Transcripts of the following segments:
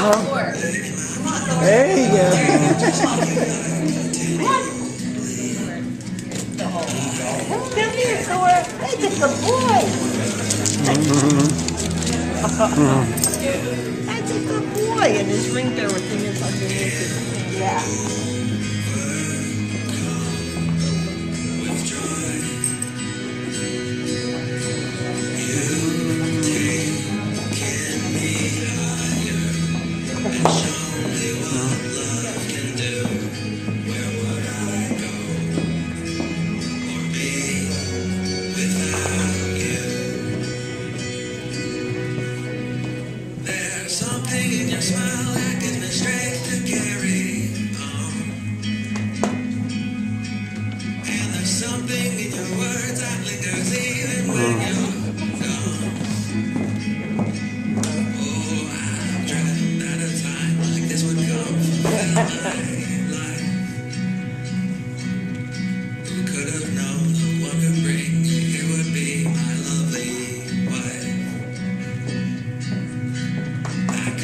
There you go. Come here, Thor. Hey, that's a boy. That's a good boy. And his ring there with him is underneath it. Yeah. Something in your smile that gives me strength to carry on. And there's something in your words that lingers even when you're gone. Oh, I've dreamt that a time like this would come for my life. Who could have known that what could bring me here would be my lovely wife?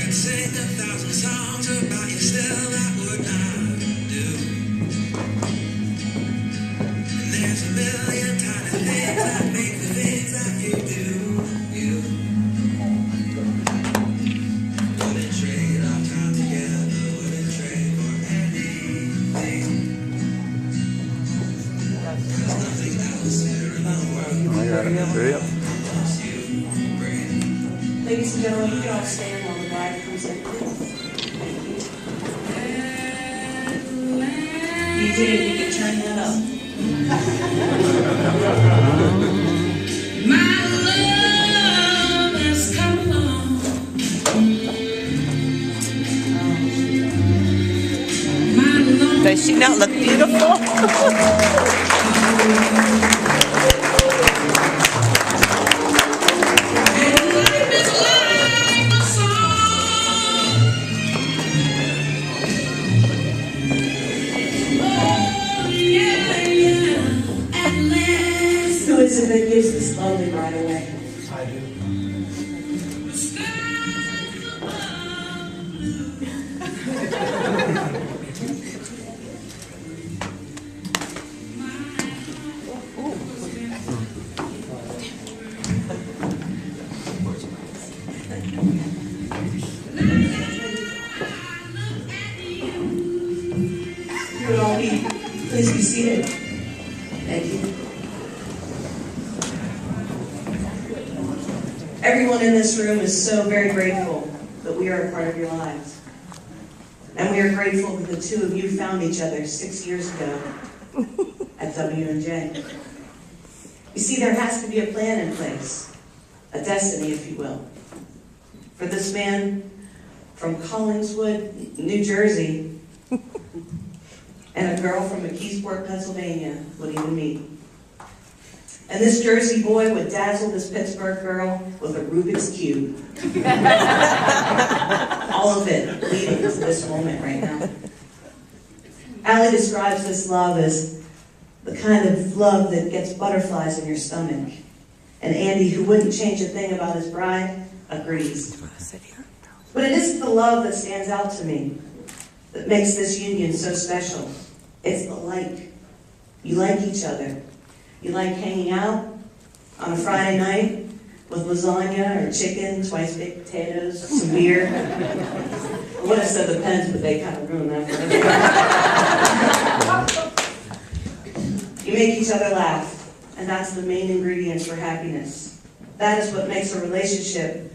Sing 1,000 songs about you, still that would not do. And there's a million tiny things that make the things that you do. You wouldn't trade our time together, wouldn't trade for anything. There's nothing else here in the world. I got it. Yep. Ladies and gentlemen, you can all stand while the bride comes in. Thank you. DJ, if you can turn that up. My love has come along. My love. Does she not look beautiful? That gives this lovely right away. I do. You would all be, please be seated. Thank you. Everyone in this room is so very grateful that we are a part of your lives. And we are grateful that the two of you found each other 6 years ago at W&J. You see, there has to be a plan in place, a destiny, if you will. For this man from Collingswood, New Jersey, and a girl from McKeesport, Pennsylvania would even meet. And this Jersey boy would dazzle this Pittsburgh girl with a Rubik's Cube. All of it leading to this moment right now. Allie describes this love as the kind of love that gets butterflies in your stomach. And Andy, who wouldn't change a thing about his bride, agrees. But it isn't the love that stands out to me that makes this union so special. It's the like. You like each other. You like hanging out on a Friday night with lasagna or chicken, twice baked potatoes, some beer. I would have said the Pens, but they kind of ruined that for everyone. You make each other laugh, and that's the main ingredient for happiness. That is what makes a relationship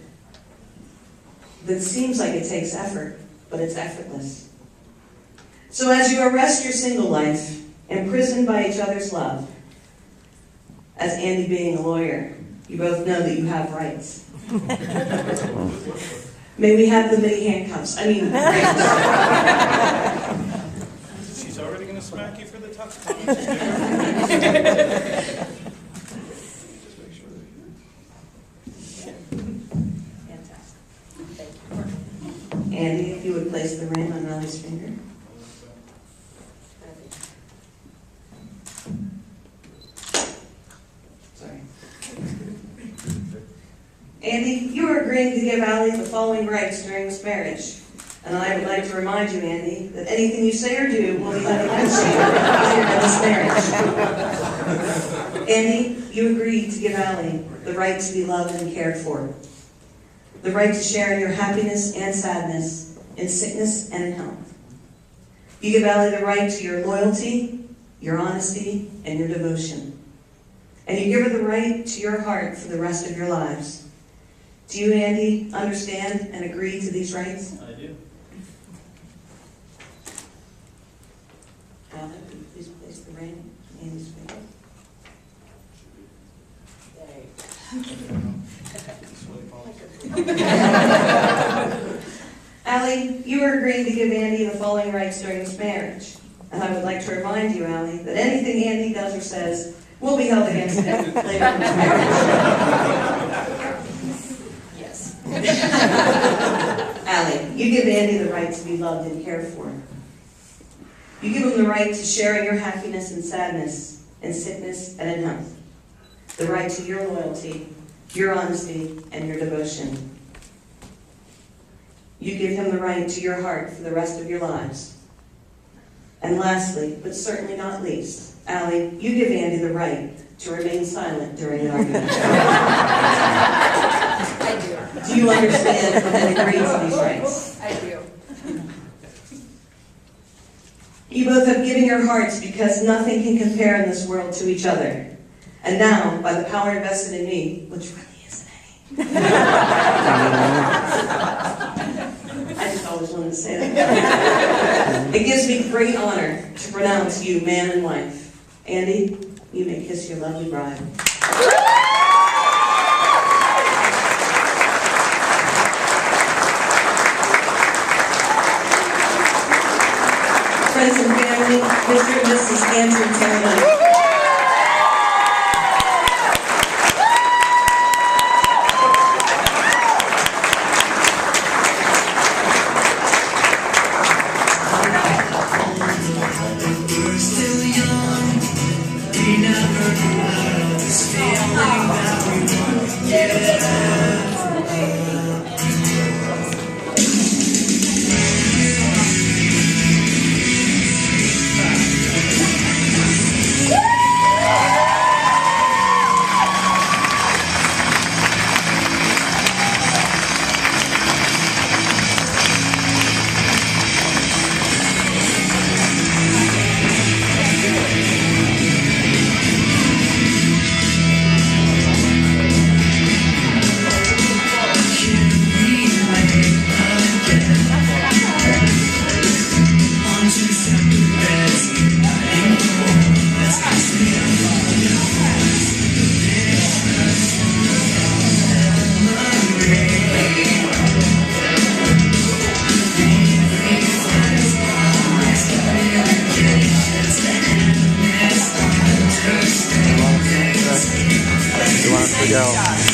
that seems like it takes effort, but it's effortless. So as you arrest your single life, imprisoned by each other's love, as Andy being a lawyer, you both know that you have rights. May we have the mini handcuffs? I mean, She's already going to smack you for the touch. fantastic. Andy, if you would place the ring on Allie's finger. Andy, you are agreeing to give Allie the following rights during this marriage. And I would like to remind you, Andy, that anything you say or do will be done against you later in this marriage. Andy, you agreed to give Allie the right to be loved and cared for, the right to share in your happiness and sadness, in sickness and in health. You give Allie the right to your loyalty, your honesty, and your devotion. And you give her the right to your heart for the rest of your lives. Do you, Andy, understand and agree to these rights? I do. Allie, could you please place the ring in Andy's finger? Allie, you are agreeing to give Andy the following rights during this marriage. And I would like to remind you, Allie, that anything Andy does or says will be held against him later in this marriage. Yes. Allie, you give Andy the right to be loved and cared for. You give him the right to share in your happiness and sadness, in sickness and in health. The right to your loyalty, your honesty, and your devotion. You give him the right to your heart for the rest of your lives. And lastly, but certainly not least, Allie, you give Andy the right to remain silent during an argument. I do. Do you understand and agree to these rights? I do. You both have given your hearts because nothing can compare in this world to each other. And now, by the power invested in me, which really isn't any, I just always wanted to say that. It gives me great honor to pronounce you man and wife. Andy, you may kiss your lovely bride.